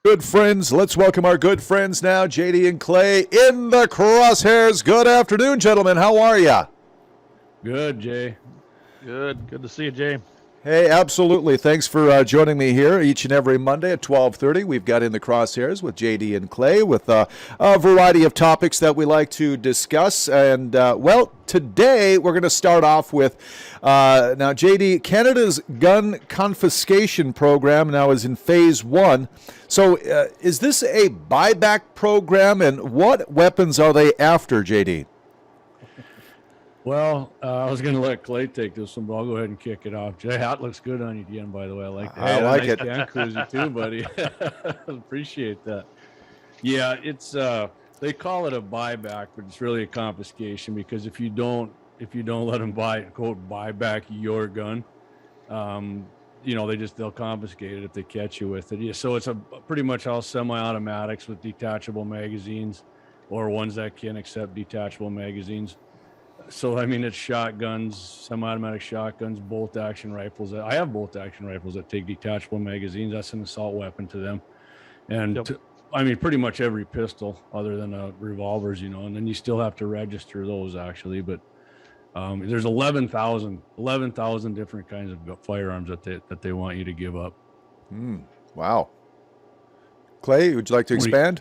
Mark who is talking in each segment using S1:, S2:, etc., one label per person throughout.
S1: Good friends, let's welcome our good friends now, JD and Clay in the Crosshairs. Good afternoon, gentlemen. How are ya?
S2: Good, Jay.
S3: Good to see you, Jay.
S1: Hey, absolutely. Thanks for joining me here each and every Monday at 12:30. We've got In the Crosshairs with JD and Clay with a variety of topics that we like to discuss. And, today we're going to start off with, now, JD, Canada's gun confiscation program now is in phase 1. So is this a buyback program, and what weapons are they after, JD?
S2: Well, I was going to let Clay take this one, but I'll go ahead and kick it off. Jay, hat looks good on you again, by the way. I like that.
S1: I like it.
S2: Can koozie too, buddy. Appreciate that. Yeah, it's they call it a buyback, but it's really a confiscation because if you don't let them buy back your gun, they'll confiscate it if they catch you with it. Yeah, so it's pretty much all semi-automatics with detachable magazines or ones that can accept detachable magazines. So, I mean, it's shotguns, semi-automatic shotguns, bolt-action rifles. I have bolt-action rifles that take detachable magazines. That's an assault weapon to them. And, pretty much every pistol other than revolvers, and then you still have to register those, actually. But there's 11,000 different kinds of firearms that they want you to give up.
S1: Wow. Clay, would you like to expand?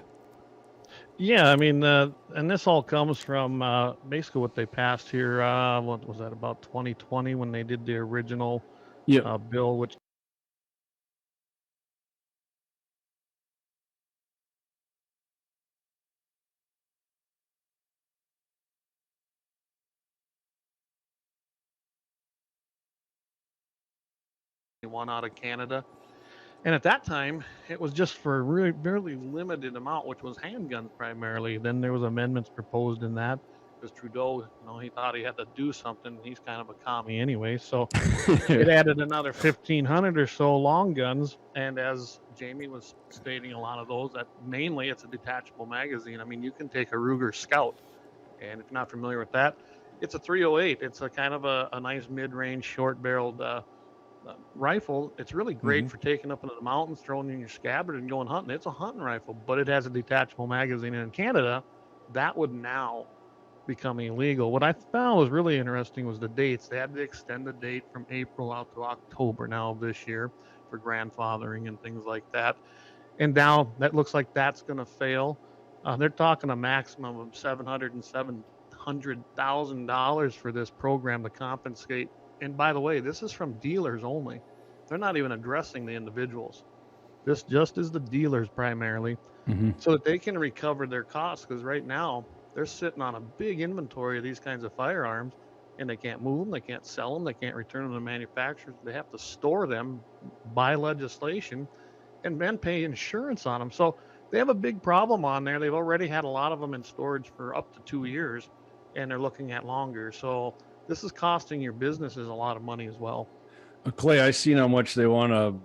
S3: Yeah, and this all comes from basically what they passed here. What was that, about 2020 when they did the original bill, which one out of Canada. And at that time, it was just for a really, really limited amount, which was handguns primarily. Then there was amendments proposed in that because Trudeau, he thought he had to do something. He's kind of a commie anyway. So it added another 1,500 or so long guns. And as Jamie was stating, a lot of those, that mainly it's a detachable magazine. I mean, you can take a Ruger Scout. And if you're not familiar with that, it's a 308. It's a kind of a nice mid-range, short-barreled rifle. It's really great for taking up into the mountains, throwing in your scabbard and going hunting. It's a hunting rifle, but it has a detachable magazine. And in Canada, that would now become illegal. What I found was really interesting was the dates. They had to extend the date from April out to October now of this year for grandfathering and things like that. And now that looks like that's going to fail. They're talking a maximum of $700,000 and $700,000 for this program to compensate. And by the way, this is from dealers only. They're not even addressing the individuals. This just is the dealers primarily, so that they can recover their costs. Because right now they're sitting on a big inventory of these kinds of firearms, and they can't move them, they can't sell them, they can't return them to manufacturers. They have to store them by legislation, and then pay insurance on them. So they have a big problem on there. They've already had a lot of them in storage for up to 2 years, and they're looking at longer. So this is costing your businesses a lot of money as well.
S2: Clay, I seen how much they want to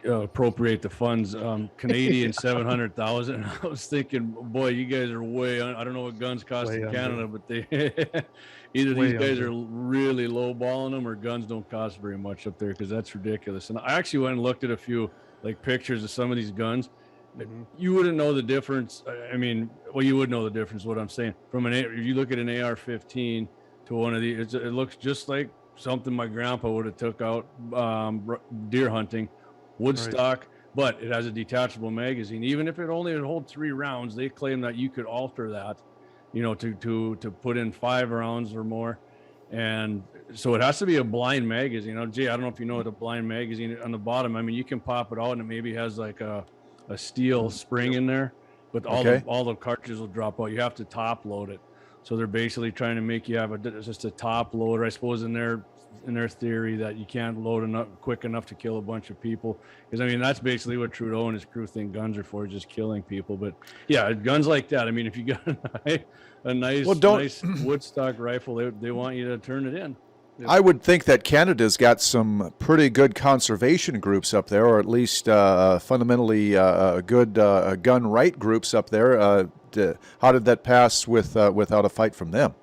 S2: appropriate the funds. Canadian 700,000. I was thinking, boy, you guys are way. I don't know what guns cost in Canada, but they either these guys are really lowballing them, or guns don't cost very much up there, because that's ridiculous. And I actually went and looked at a few pictures of some of these guns. You wouldn't know the difference. You would know the difference. What I'm saying, if you look at an AR-15 to one of these, it looks just like something my grandpa would have took out deer hunting, Woodstock, but it has a detachable magazine. Even if it only would hold 3 rounds, they claim that you could alter that, to put in 5 rounds or more. And so it has to be a blind magazine. Jay, I don't know if you know what a blind magazine on the bottom. You can pop it out and it maybe has like a steel spring in there, but all the cartridges will drop out. You have to top load it. So they're basically trying to make you have just a top loader, I suppose, in their theory, that you can't load quick enough to kill a bunch of people. Because that's basically what Trudeau and his crew think guns are for, just killing people. But yeah, guns like that. If you got a nice Woodstock rifle, they want you to turn it in.
S1: I would think that Canada's got some pretty good conservation groups up there, or at least fundamentally good gun right groups up there. How did that pass without a fight from them?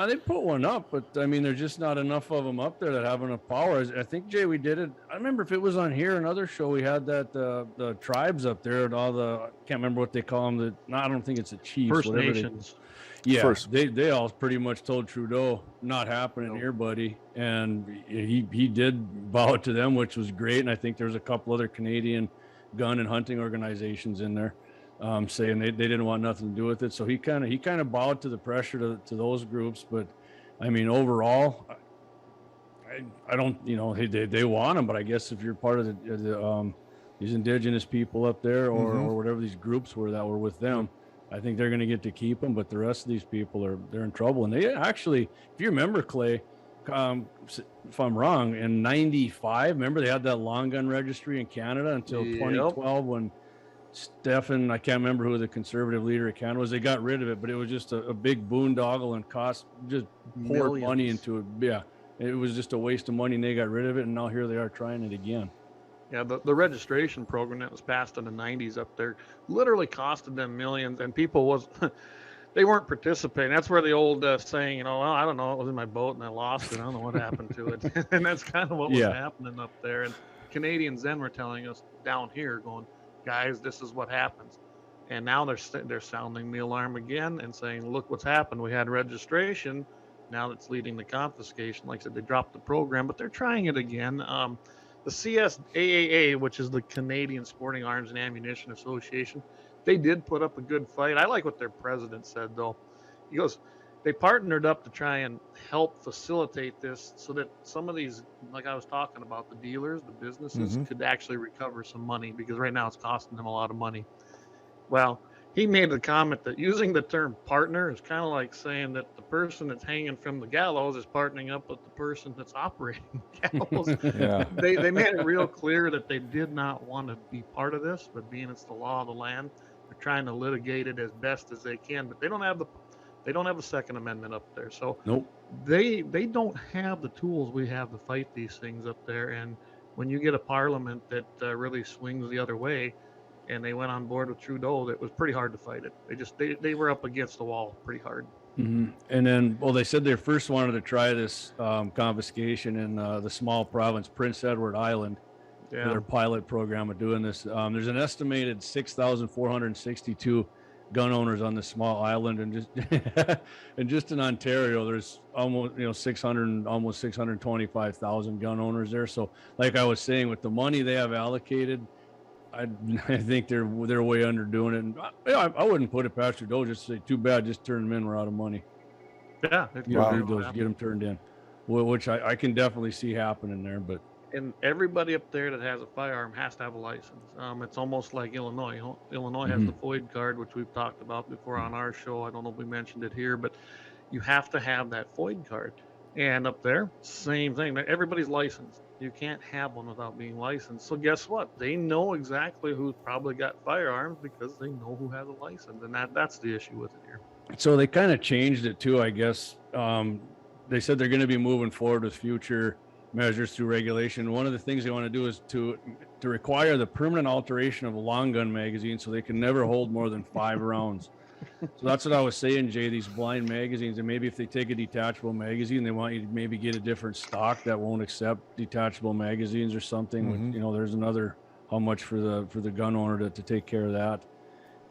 S2: They put one up, but I mean, there's just not enough of them up there that have enough power. I think, Jay, we did it. I remember if it was on here, another show, we had that the tribes up there and all the, I can't remember what they call them. No, I don't think it's the chiefs.
S3: First
S2: whatever
S3: Nations.
S2: Yeah, they all pretty much told Trudeau, not happening here, buddy. And he did bow to them, which was great. And I think there's a couple other Canadian gun and hunting organizations in there saying they didn't want nothing to do with it. So he kind of bowed to the pressure to those groups. But I mean, overall, I don't, they want them, but I guess if you're part of these indigenous people up there or whatever these groups were that were with them, I think they're going to get to keep them, but the rest of these people they're in trouble. And they actually, if you remember, Clay, if I'm wrong, in 95, remember they had that long gun registry in Canada until 2012 when Stefan, I can't remember who the conservative leader of Canada was, they got rid of it, but it was just a big boondoggle and cost just poured money into it. Yeah, it was just a waste of money and they got rid of it, and now here they are trying it again.
S3: Yeah, the registration program that was passed in the 90s up there literally costed them millions, and people they weren't participating. That's where the old saying, well, I don't know, it was in my boat and I lost it. I don't know what happened to it. And that's kind of what was happening up there. And Canadians then were telling us down here, going, guys, this is what happens. And now they're sounding the alarm again and saying, look what's happened. We had registration. Now that's leading to confiscation. Like I said, they dropped the program, but they're trying it again. The CSAAA, which is the Canadian Sporting Arms and Ammunition Association, they did put up a good fight. I like what their president said, though. He goes, they partnered up to try and help facilitate this so that some of these, like I was talking about, the dealers, the businesses, could actually recover some money, because right now it's costing them a lot of money. Well, he made the comment that using the term partner is kind of like saying that the person that's hanging from the gallows is partnering up with the person that's operating the gallows.
S1: Yeah.
S3: They made it real clear that they did not want to be part of this, but being it's the law of the land, they're trying to litigate it as best as they can. But they don't have the Second Amendment up there, so they don't have the tools we have to fight these things up there. And when you get a parliament that really swings the other way, and they went on board with Trudeau, it was pretty hard to fight it. They were up against the wall pretty hard.
S2: And then, they said they first wanted to try this confiscation in the small province, Prince Edward Island, their pilot program of doing this. There's an estimated 6,462 gun owners on this small island, and just in Ontario, there's almost 625,000 gun owners there. So, like I was saying, with the money they have allocated, I think they're way underdoing it. And I wouldn't put it past Trudeau, just say, too bad, just turn them in, we're out of money.
S3: Yeah,
S2: get them turned in, which I can definitely see happening there. But
S3: and everybody up there that has a firearm has to have a license. It's almost like Illinois. Illinois has the FOID card, which we've talked about before on our show. I don't know if we mentioned it here, but you have to have that FOID card. And up there, same thing. Everybody's licensed. You can't have one without being licensed. So guess what? They know exactly who's probably got firearms because they know who has a license. And that's the issue with it here. So
S2: they kind of changed it too, I guess. They said they're going to be moving forward with future measures through regulation. One of the things they want to do is to require the permanent alteration of a long gun magazine so they can never hold more than 5 rounds. So that's what I was saying, Jay, these blind magazines, and maybe if they take a detachable magazine, they want you to maybe get a different stock that won't accept detachable magazines or something. There's another, how much for the gun owner to take care of that.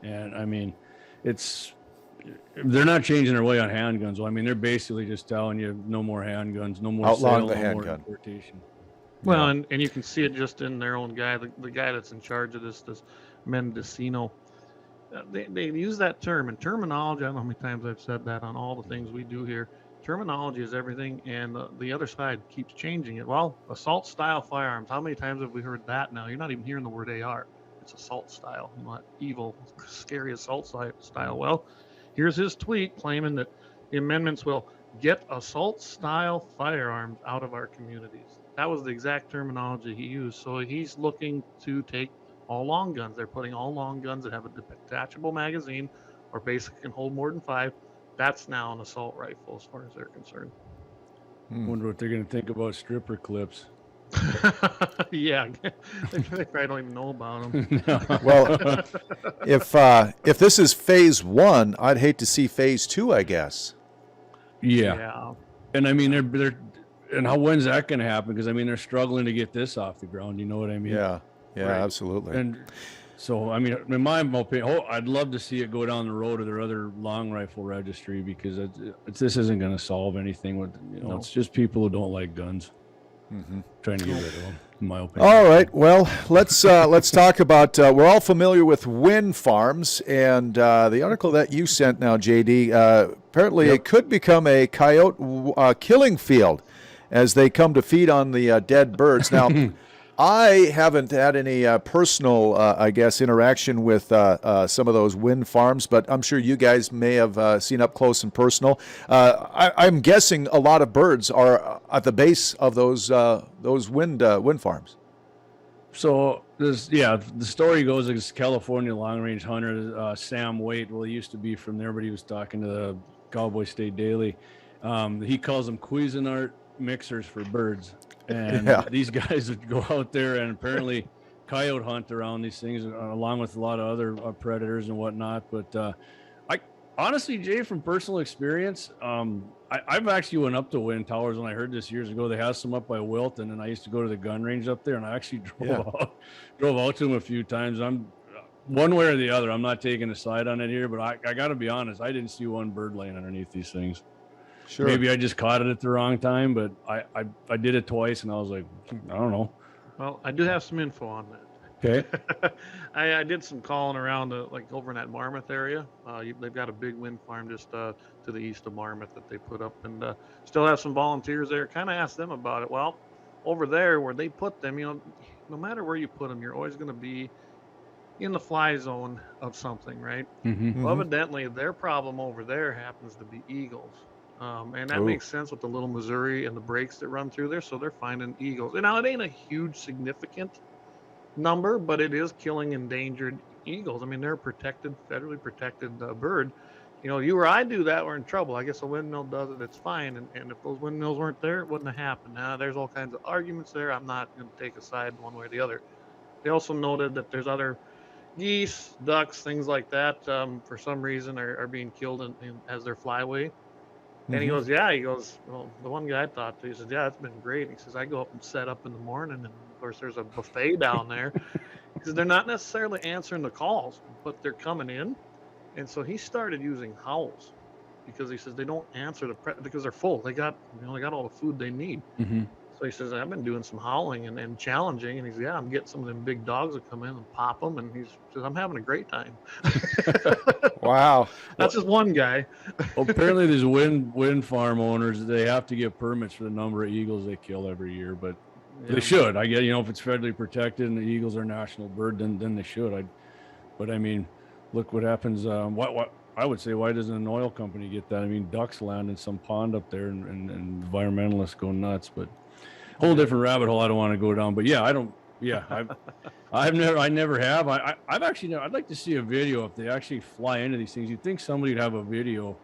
S2: And I mean, they're not changing their way on handguns. Well, I mean, they're basically just telling you no more handguns, no more
S1: outlawing
S2: sale,
S1: the
S2: no more
S1: handgun.
S2: importation.
S3: Well, and you can see it just in their own guy, the guy that's in charge of this Mendocino. They use that term, and terminology, I don't know how many times I've said that on all the things we do here. Terminology is everything, and the other side keeps changing it. Well, assault style firearms, how many times have we heard that now? You're not even hearing the word AR. It's assault style, not evil, scary assault style. Well, here's his tweet claiming that the amendments will get assault style firearms out of our communities. That was the exact terminology he used. So he's looking to take all long guns. They're putting all long guns that have a detachable magazine or basically can hold more than 5. That's now an assault rifle as far as they're concerned.
S2: Wonder what they're going to think about stripper clips.
S3: Yeah, they probably don't even know about them.
S1: Well, if this is phase 1, I'd hate to see phase 2, I guess.
S2: Yeah.
S3: Yeah.
S2: And I mean, they're and when's that going to happen? Because I mean, they're struggling to get this off the ground. You know what I mean?
S1: Yeah, yeah,
S3: Right.
S1: absolutely.
S2: And so, I mean, in my opinion, I'd love to see it go down the road of their other long rifle registry, because this isn't going to solve anything with,
S3: No.
S2: it's just people who don't like guns
S1: Mhm.
S2: trying to get rid of them, in my opinion.
S1: All right. Well, let's talk about. We're all familiar with wind farms, and the article that you sent now, JD. Apparently, it could become a coyote killing field as they come to feed on the dead birds. Now, I haven't had any personal, I guess, interaction with some of those wind farms, but I'm sure you guys may have seen up close and personal. I'm guessing a lot of birds are at the base of those wind farms.
S2: So the story goes, this California long range hunter, Sam Waite. Well, he used to be from there, but he was talking to the Cowboy State Daily. He calls them Cuisinart mixers for birds. And these guys would go out there and apparently coyote hunt around these things, along with a lot of other predators and whatnot. But I honestly, Jay, from personal experience, I've actually went up to wind towers when I heard this years ago. They have some up by Wilton, and I used to go to the gun range up there, and I actually drove out to them a few times. I'm one way or the other. I'm not taking a side on it here, but I got to be honest. I didn't see one bird laying underneath these things.
S1: Sure.
S2: Maybe I just caught it at the wrong time, but I did it twice, and I was like, I don't know.
S3: Well, I do have some info on that.
S2: Okay.
S3: I did some calling around, like over in that Marmouth area. They've got a big wind farm just to the east of Marmouth that they put up, and still have some volunteers there. Kind of asked them about it. Well, over there where they put them, no matter where you put them, you're always going to be in the fly zone of something, right?
S2: Mm-hmm.
S3: Well, evidently, their problem over there happens to be eagles. And that makes sense with the Little Missouri and the breaks that run through there. So they're finding eagles. And now it ain't a huge significant number, but it is killing endangered eagles. I mean, they're a federally protected bird. You or I do that, we're in trouble. I guess a windmill does it, it's fine. And if those windmills weren't there, it wouldn't have happened. Now, there's all kinds of arguments there. I'm not going to take a side one way or the other. They also noted that there's other geese, ducks, things like that, for some reason are being killed as their flyway. And he goes, well, the one guy I talked to, he says, yeah, it's been great. And he says, I go up and set up in the morning, and of course there's a buffet down there. Because they're not necessarily answering the calls, but they're coming in. And so he started using howls, because he says they don't answer because they're full. They got all the food they need.
S2: Mm-hmm.
S3: So he says, I've been doing some howling and challenging. And he says, yeah, I'm getting some of them big dogs that come in and pop them. And he says, I'm having a great time.
S1: Wow.
S3: That's just one guy.
S2: Well, apparently these wind farm owners, they have to get permits for the number of eagles they kill every year, but they should. I get, if it's federally protected and the eagles are national bird, then they should. But I mean, look what happens. What I would say, why doesn't an oil company get that? I mean, ducks land in some pond up there, and environmentalists go nuts. But whole different rabbit hole I don't want to go down. But yeah, I never have. I've actually I'd like to see a video if they actually fly into these things. You'd think somebody would have a video,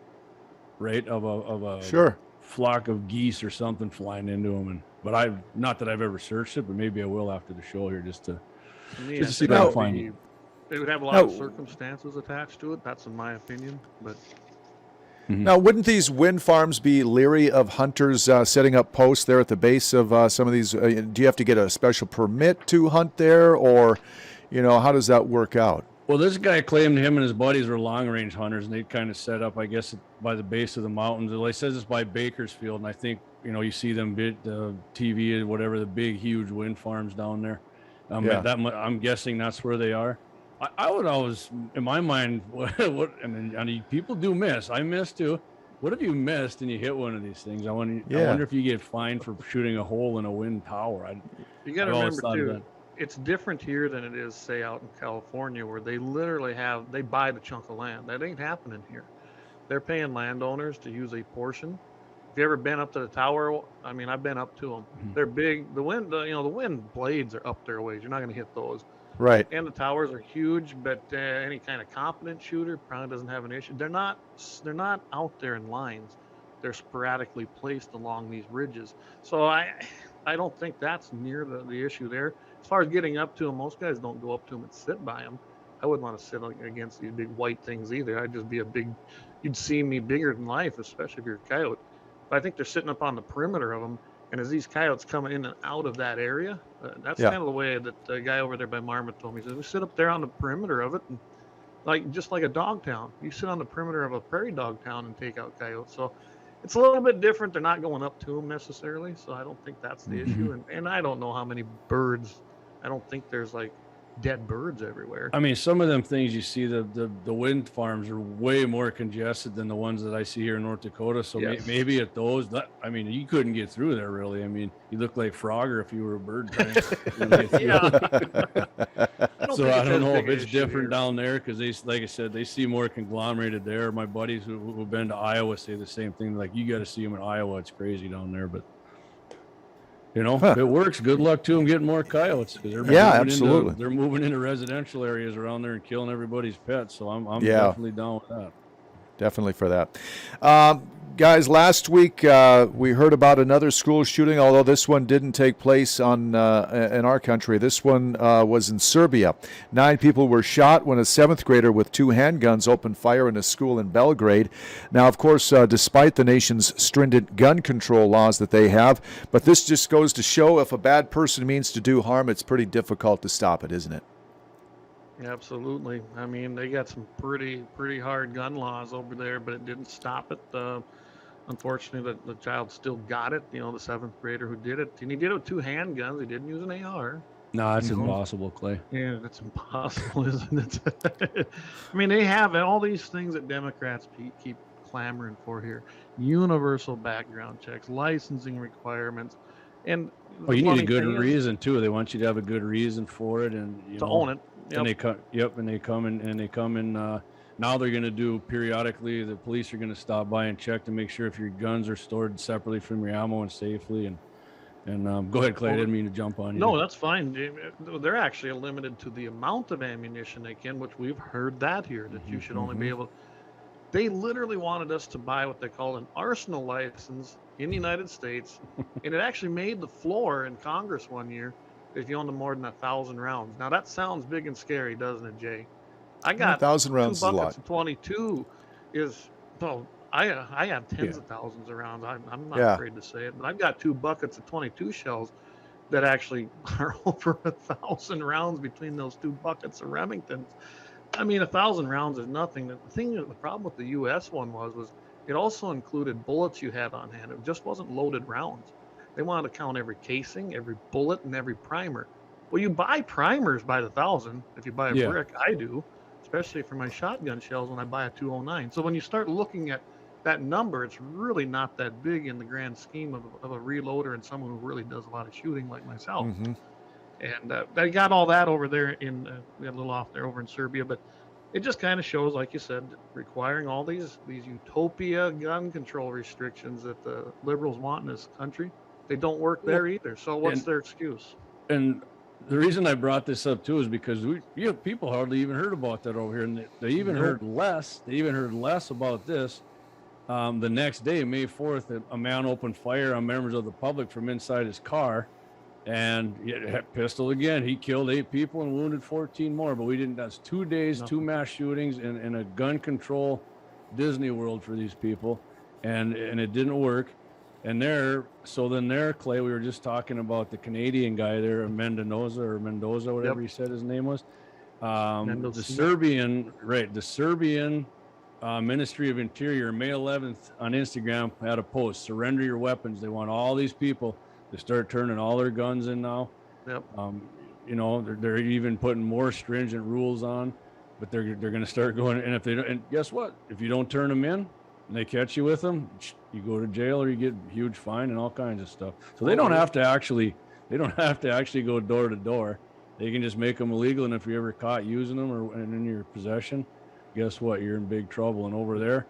S2: right, of a flock of geese or something flying into them. But not that I've ever searched it, but maybe I will after the show here just to see if I can find it.
S3: They would have a lot of circumstances attached to it. That's in my opinion. But
S1: now, wouldn't these wind farms be leery of hunters setting up posts there at the base of some of these? Do you have to get a special permit to hunt there, or, how does that work out?
S2: Well, this guy claimed him and his buddies were long-range hunters, and they'd kind of set up, I guess, by the base of the mountains. Well, he says it's by Bakersfield, and I think, you see them TV or whatever, the big, huge wind farms down there. I'm guessing that's where they are. I would always, in my mind, people do miss. I miss too. What if you missed and you hit one of these things? I wonder if you get fined for shooting a hole in a wind tower.
S3: You got to remember too, it's different here than it is, say, out in California, where they literally they buy the chunk of land. That ain't happening here. They're paying landowners to use a portion. If you ever been up to the tower, I mean, I've been up to them. Mm-hmm. They're big. The wind blades are up there ways. You're not going to hit those.
S1: Right.
S3: And the towers are huge, but any kind of competent shooter probably doesn't have an issue. They're not out there in lines. They're sporadically placed along these ridges. So I don't think that's near the issue there. As far as getting up to them, most guys don't go up to them and sit by them. I wouldn't want to sit against these big white things either. I'd just be you'd see me bigger than life, especially if you're a coyote. But I think they're sitting up on the perimeter of them. And as these coyotes come in and out of that area, that's
S1: Yeah.
S3: kind of the way that the guy over there by Marmot told me. He says, we sit up there on the perimeter of it, and just like a dog town. You sit on the perimeter of a prairie dog town and take out coyotes. So it's a little bit different. They're not going up to them necessarily. So I don't think that's the issue. And I don't know how many birds. I don't think there's like dead birds everywhere.
S2: I mean, some of them things you see, the wind farms are way more congested than the ones that I see here in North Dakota. So
S3: Yes.
S2: maybe at those, I mean, you couldn't get through there really. I mean, you look like Frogger if you were a bird trying to get through.
S3: Yeah.
S2: So I don't know if it's different down there because they, like I said, they see more conglomerated there. My buddies who've been to Iowa say the same thing. Like, you got to see them in Iowa. It's crazy down there, but. You know, if it works, good luck to them getting more coyotes. They're
S1: absolutely.
S2: They're moving into residential areas around there and killing everybody's pets. So I'm definitely down with that.
S1: Definitely for that. Guys, last week we heard about another school shooting, although this one didn't take place in our country. This one was in Serbia. 9 people were shot when a 7th grader with 2 handguns opened fire in a school in Belgrade. Now, of course, despite the nation's stringent gun control laws that they have, but this just goes to show if a bad person means to do harm, it's pretty difficult to stop it, isn't it?
S3: Absolutely. I mean, they got some pretty hard gun laws over there, but it didn't stop it. Unfortunately, the child still got it. You know, the 7th grader who did it, and he did it with 2 handguns. He didn't use an AR.
S2: No, that's impossible, Clay.
S3: Yeah, that's impossible, isn't it? I mean, they have all these things that Democrats keep clamoring for here: universal background checks, licensing requirements, and
S2: you need a good reason too. They want you to have a good reason for it, and
S3: to own it. Yep.
S2: And they come in. Now they're going to do periodically. The police are going to stop by and check to make sure if your guns are stored separately from your ammo and safely. And go ahead, Clay. I didn't mean to jump on you.
S3: No, that's fine. They're actually limited to the amount of ammunition they can, which we've heard that here, that you should only be able. They literally wanted us to buy what they call an arsenal license in the United States, and it actually made the floor in Congress one year if you owned more than 1,000 rounds. Now that sounds big and scary, doesn't it, Jay? I got
S1: 1,000 rounds is a
S3: 2
S1: lot.
S3: buckets of 22 is well. I have tens of thousands of rounds. I'm not afraid to say it, but I've got 2 buckets of 22 shells that actually are over 1,000 rounds between those 2 buckets of Remingtons. I mean, 1,000 rounds is nothing. The problem with the U.S. one was it also included bullets you had on hand. It just wasn't loaded rounds. They wanted to count every casing, every bullet, and every primer. Well, you buy primers by the 1,000 if you buy a brick. I do, especially for my shotgun shells when I buy a 209. So when you start looking at that number, it's really not that big in the grand scheme of a reloader and someone who really does a lot of shooting like myself. And they got all that over there we had a little off there over in Serbia, but it just kind of shows, like you said, requiring all these utopia gun control restrictions that the liberals want in this country. They don't work there either. So what's their excuse?
S2: And the reason I brought this up too is because people hardly even heard about that over here, and they even heard less. They even heard less about this. The next day, May 4th, a man opened fire on members of the public from inside his car, and pistol again. He killed 8 people and wounded 14 more. But we didn't. That's 2 days, 2 mass shootings in a gun control Disney World for these people, and it didn't work. And Clay, we were just talking about the Canadian guy there, Mendoza, whatever he said his name was. The Serbian Ministry of Interior, May 11th on Instagram had a post: surrender your weapons. They want all these people to start turning all their guns in now. You know, they're even putting more stringent rules on, but they're going to start going. And if they don't, and guess what? If you don't turn them in, and they catch you with them, you go to jail or you get a huge fine and all kinds of stuff. So they don't have to actually go door to door. They can just make them illegal. And if you're ever caught using them or in your possession, guess what? You're in big trouble. And over there,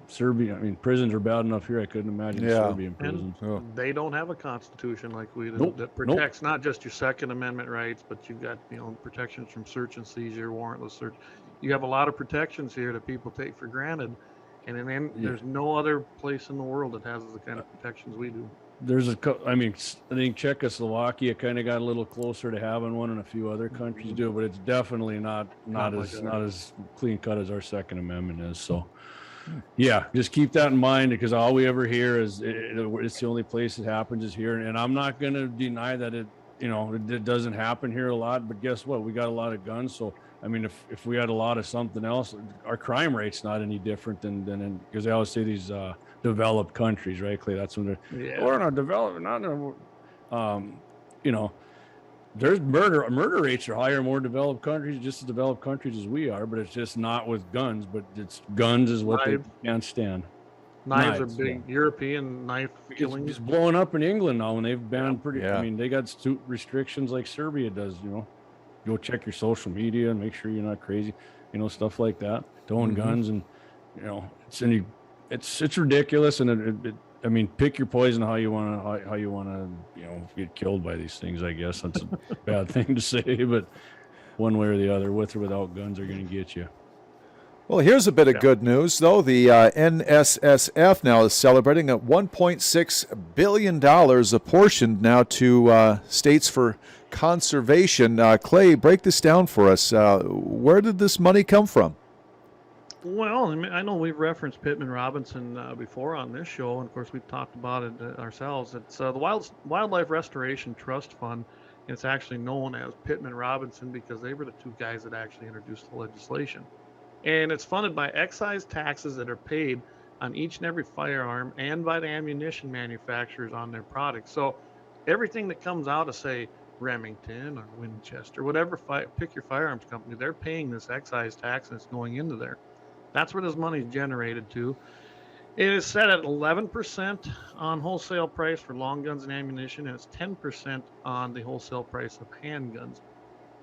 S2: Serbia, I mean, prisons are bad enough here. I couldn't imagine Serbian prisons.
S3: They don't have a constitution like we do that protects not just your Second Amendment rights, but you've got protections from search and seizure, warrantless search. You have a lot of protections here that people take for granted. And then there's no other place in the world that has the kind of protections we do.
S2: I mean, I think Czechoslovakia kind of got a little closer to having one, and a few other countries do, but it's definitely not as clean cut as our Second Amendment is. So, yeah, just keep that in mind, because all we ever hear is it's the only place it happens is here, and I'm not going to deny that it doesn't happen here a lot. But guess what? We got a lot of guns, so I mean, if we had a lot of something else, our crime rate's not any different than because they always say these developed countries, right, Clay? That's when we're not developed, not in there's murder rates are higher in more developed countries, just as developed countries as we are, but it's just not with guns. But it's guns is what they can't stand.
S3: Knives are big. Yeah. European knife killing.
S2: It's blowing up in England now, and they've banned I mean, they got restrictions like Serbia does. Go check your social media and make sure you're not crazy. Stuff like that. To own guns, and it's ridiculous. And I mean, pick your poison how you want to get killed by these things. I guess that's a bad thing to say, but one way or the other, with or without guns, are going to get you.
S1: Well, here's a bit of good news, though. The NSSF now is celebrating at $1.6 billion apportioned now to states for conservation. Clay, break this down for us. Where did this money come from?
S3: Well, I know we've referenced Pittman Robinson before on this show, and of course we've talked about it ourselves. It's the Wildlife Restoration Trust Fund. And it's actually known as Pittman Robinson because they were the two guys that actually introduced the legislation. And it's funded by excise taxes that are paid on each and every firearm and by the ammunition manufacturers on their products. So everything that comes out of, say, Remington or Winchester, whatever, pick your firearms company, they're paying this excise tax and it's going into there. That's where this money is generated to. It is set at 11% on wholesale price for long guns and ammunition, and it's 10% on the wholesale price of handguns.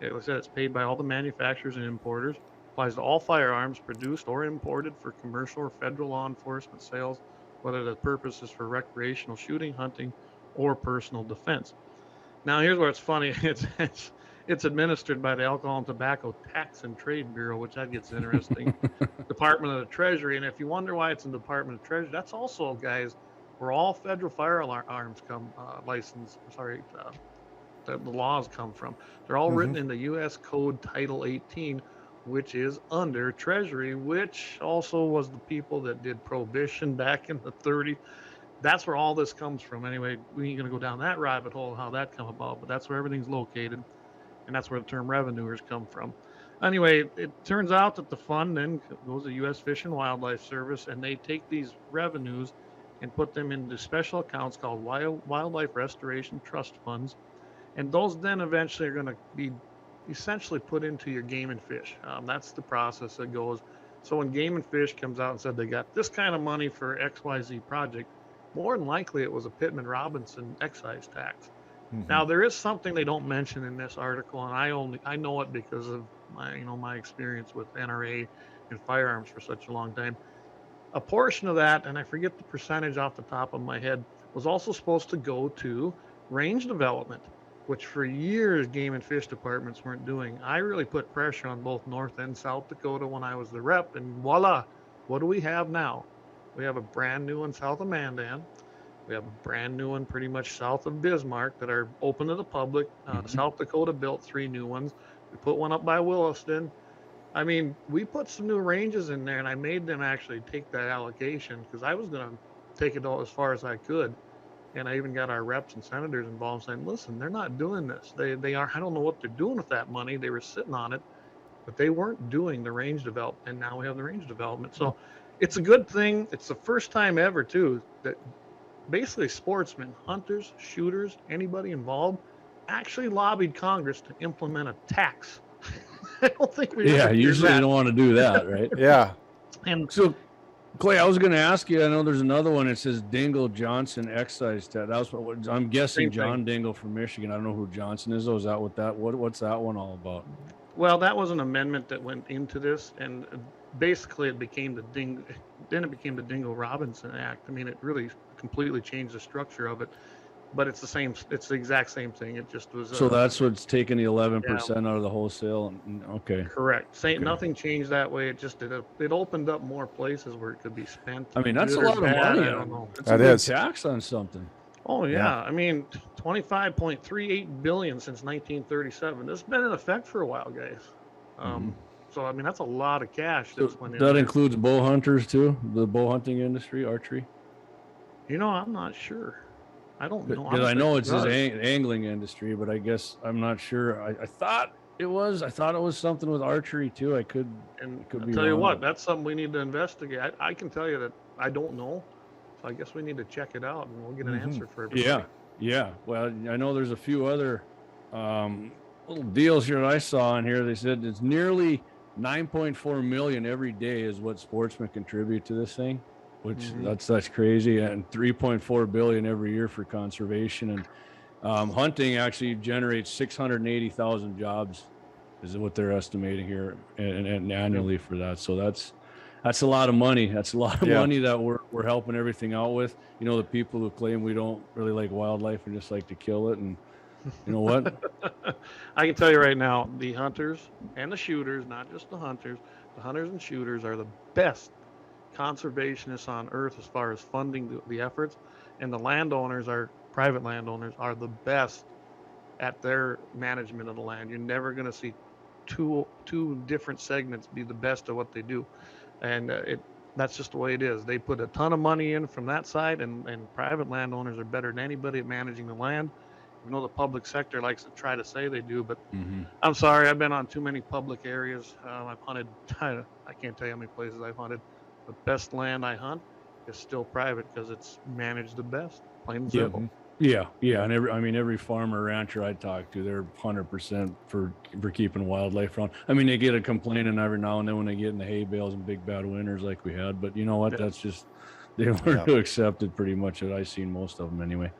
S3: Like I said, it's paid by all the manufacturers and importers. Applies to all firearms produced or imported for commercial or federal law enforcement sales, whether the purpose is for recreational shooting, hunting, or personal defense. Now, here's where it's funny. It's administered by the Alcohol and Tobacco Tax and Trade Bureau, which that gets interesting. Department of the Treasury. And if you wonder why it's in the Department of Treasury, that's also, guys, where all federal firearms the laws come from. They're all written in the U.S. Code Title 18, which is under Treasury, which also was the people that did Prohibition back in the 30s. That's where all this comes from. Anyway, we ain't going to go down that rabbit hole, how that come about, but that's where everything's located. And that's where the term revenuers come from. Anyway, it turns out that the fund then goes to U.S. Fish and Wildlife Service, and they take these revenues and put them into special accounts called Wildlife Restoration Trust Funds. And those then eventually are going to be essentially put into your Game and Fish. That's the process that goes. So when Game and Fish comes out and said they got this kind of money for XYZ project, more than likely it was a Pittman Robinson excise tax. Now, there is something they don't mention in this article, and I know it because of my experience with NRA and firearms for such a long time. A portion of that, and I forget the percentage off the top of my head, was also supposed to go to range development, which for years Game and Fish departments weren't doing. I really put pressure on both North and South Dakota when I was the rep, and voila, what do we have now? We have a brand new one south of Mandan. We have a brand new one pretty much south of Bismarck that are open to the public. South Dakota built 3 new ones. We put one up by Williston. I mean, we put some new ranges in there, and I made them actually take that allocation because I was going to take it all as far as I could. And I even got our reps and senators involved saying, listen, they're not doing this. They are, I don't know what they're doing with that money. They were sitting on it, but they weren't doing the range development. And now we have the range development. So it's a good thing. It's the first time ever, too, that basically sportsmen, hunters, shooters, anybody involved actually lobbied Congress to implement a tax. I don't think we
S2: usually don't want to do that, right?
S1: Yeah.
S3: And
S2: so, Clay, I was going to ask you, I know there's another one. It says Dingle Johnson excise tax. That was what I'm guessing. John Dingle from Michigan. I don't know who Johnson is. Is that what's that one all about?
S3: Well, that was an amendment that went into this, and basically it became the Dingle Robinson Act. I mean, it really completely changed the structure of it, but it's the exact same thing. It just was.
S2: So that's what's taking the 11% out of the wholesale. Okay.
S3: Correct. Nothing changed that way. It just it opened up more places where it could be spent.
S2: I mean, that's a lot of money.
S3: I don't know.
S2: That's a big tax on something.
S3: Oh yeah. I mean, 25.38 billion since 1937. This has been in effect for a while, guys. So I mean, that's a lot of cash
S2: So
S3: that's went in
S2: that
S3: there.
S2: includes bow hunters too, the bow hunting industry, archery.
S3: I'm not sure. I don't know.
S2: Because I know it's his
S3: does.
S2: angling industry, but I guess I'm not sure. I thought it was. I thought it was something with archery too. I could.
S3: And
S2: could
S3: I'll
S2: be
S3: tell you
S2: wrong,
S3: what,
S2: but-
S3: that's something we need to investigate. I can tell you that I don't know. So I guess we need to check it out, and we'll get an answer for everybody.
S2: Yeah. Well, I know there's a few other little deals here that I saw in here. They said it's nearly 9.4 million every day is what sportsmen contribute to this thing, which that's crazy, and 3.4 billion every year for conservation. And hunting actually generates 680,000 jobs, is what they're estimating here, and annually for that. So that's a lot of money. That's a lot of money that we're helping everything out with. The people who claim we don't really like wildlife and just like to kill it, and you know what?
S3: I can tell you right now, the hunters and the shooters, not just the hunters and shooters are the best conservationists on earth as far as funding the efforts, and the private landowners are the best at their management of the land. You're never going to see two different segments be the best at what they do, and that's just the way it is. They put a ton of money in from that side, and private landowners are better than anybody at managing the land. I know the public sector likes to try to say they do, but I'm sorry, I've been on too many public areas. I've hunted, I can't tell you how many places I've hunted. The best land I hunt is still private because it's managed the best, plain and simple.
S2: Yeah, and every farmer rancher I talk to, they're 100% for keeping wildlife around. I mean, they get a complaining every now and then when they get in the hay bales and big bad winters like we had, but you know what? That's just, they learn to accept it pretty much. That I've seen most of them anyway.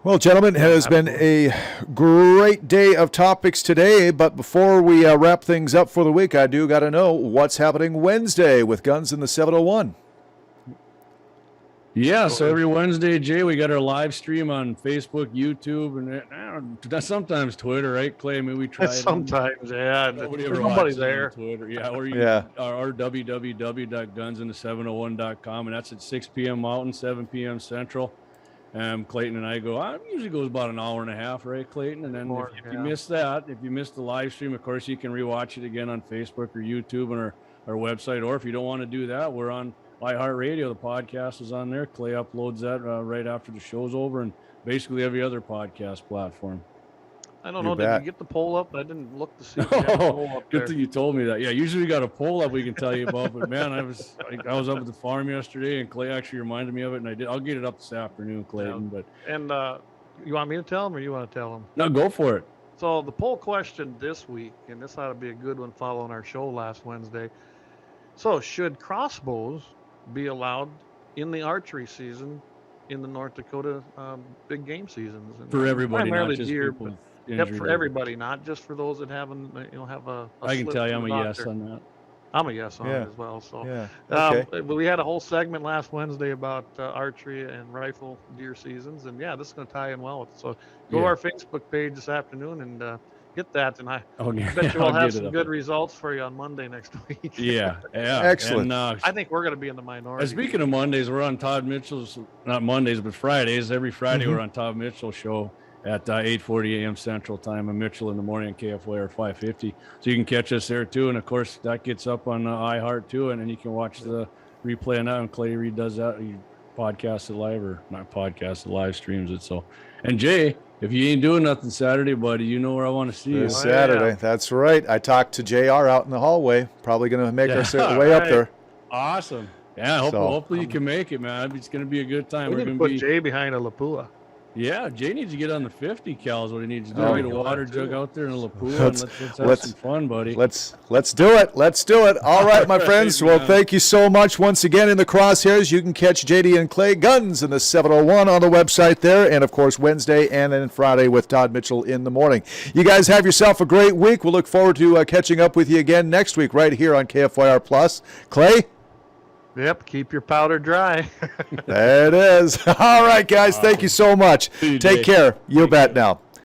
S1: Well, gentlemen, it has been a great day of topics today, but before we wrap things up for the week, I do got to know what's happening Wednesday with Guns in the 701.
S2: Yeah, so every Wednesday, Jay, we got our live stream on Facebook, YouTube, and sometimes Twitter, right, Clay? I mean, we try.
S3: Sometimes, yeah.
S2: Nobody's there. Twitter, or our www.gunsinthe701.com, and that's at 6 p.m. Mountain, 7 p.m. Central. Clayton and I go. Usually goes about an hour and a half, right, Clayton? And then if you miss that, if you missed the live stream, of course, you can rewatch it again on Facebook or YouTube and our website. Or if you don't want to do that, we're on iHeartRadio. The podcast is on there. Clay uploads that right after the show's over, and basically every other podcast platform.
S3: I don't know. Did you get the poll up? I didn't look to see.
S2: Good thing you told me that. Yeah, usually we got a poll up we can tell you about. But man, I was up at the farm yesterday, and Clay actually reminded me of it, and I did. I'll get it up this afternoon, Clayton.
S3: Yeah. But you want me to tell them, or you want to tell them?
S2: No, go for it.
S3: So the poll question this week, and this ought to be a good one following our show last Wednesday. So should crossbows be allowed in the archery season in the North Dakota big game seasons? And
S2: for everybody, not just
S3: deer,
S2: people.
S3: For everybody, not just for those that have a
S2: I can tell you I'm a yes on that.
S3: I'm a yes on it as well. So
S1: Okay.
S3: We had a whole segment last Wednesday about archery and rifle deer seasons, and this is going to tie in well with it. So go to our Facebook page this afternoon and get that, and I bet you we'll have some good results for you on Monday next week.
S2: Yeah.
S1: Excellent.
S2: And,
S3: I think we're going to be in the minority.
S2: Speaking of Mondays, we're on Todd Mitchell's, not Mondays, but Fridays. Every Friday we're on Todd Mitchell's show at 8:40 a.m. Central Time, and Mitchell in the morning on KFYR 550. So you can catch us there too, and of course that gets up on iHeart too, and then you can watch the replay on that. And Clay Reed does that. He podcasts it live, or not podcasts it, live streams it. So, and Jay, if you ain't doing nothing Saturday, buddy, you know where I want to see you.
S1: Saturday, that's right. I talked to JR out in the hallway. Probably going to make our way up there.
S2: Awesome. Yeah, hopefully you can make it, man. It's going to be a good time.
S3: We're going to put Jay behind a Lapua.
S2: Yeah, Jay needs to get on the 50 cal is what he needs to do. Get a water jug out there in a Lapua, and let's have some fun, buddy.
S1: Let's do it. Let's do it. All right, my friends. Well, thank you so much once again in the Crosshairs. You can catch JD and Clay Guns in the 701 on the website there, and of course Wednesday and then Friday with Todd Mitchell in the morning. You guys have yourself a great week. We'll look forward to catching up with you again next week right here on KFYR Plus. Clay?
S3: Yep, keep your powder dry.
S1: There it is. All right, guys. Thank you so much. Take care. You bet now.